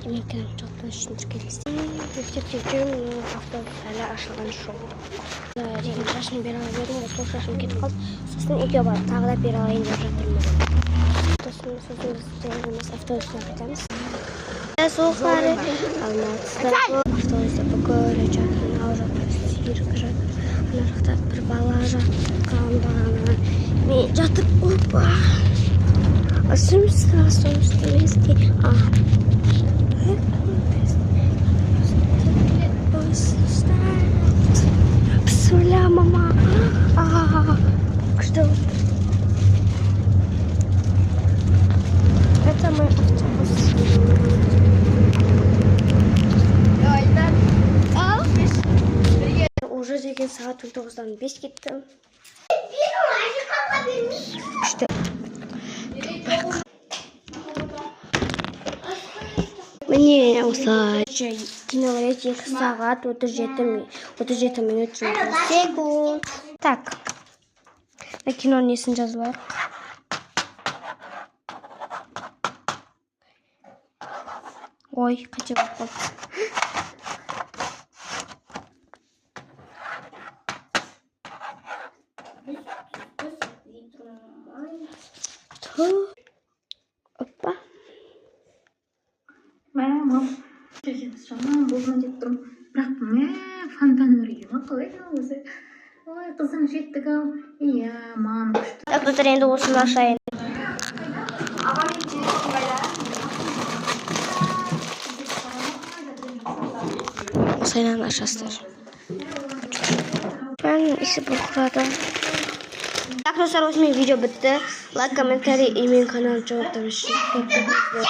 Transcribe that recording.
Мен çoktan үшін тіркелістен. Мектепте жүрмін, автобус әлі ашылған жоқ. Деген шашын бере алайын, сол шашым кетіп қалды. Сосын үйге барып тағы да бере алайын деп жатырмын. Сосын біз автобусына кетеміз. Соқары Алматыда автобуста бүкіл жатырмын, алып жатыр, сүйрік жатыр. Ана жақта бір бала жатқан бағана. Мен жатып, опа! Асумста везде. Псуля, мама. Что? Это мой автобус. Уже деген сағат 19-дан 5 кетті. Күшті. Міне осы кинолет 2 сағат 37 минут 20 секунд. Так. Кино несін жазылайық. Ой, қате болып қалды. Опа. Мам, жаман болған деп тұрмын. Бірақ фонтаны бар екен, қалай өзі? Ой, қызым жеттік ау. Иә, мам. Так, достар, енді осыны ашайын. Осыны ашасыздар. Мен ісі бұрқырады. Так, достар, осымен видео бітті. Лайк, комментарий и менің каналымды жоғалтпаңыздар.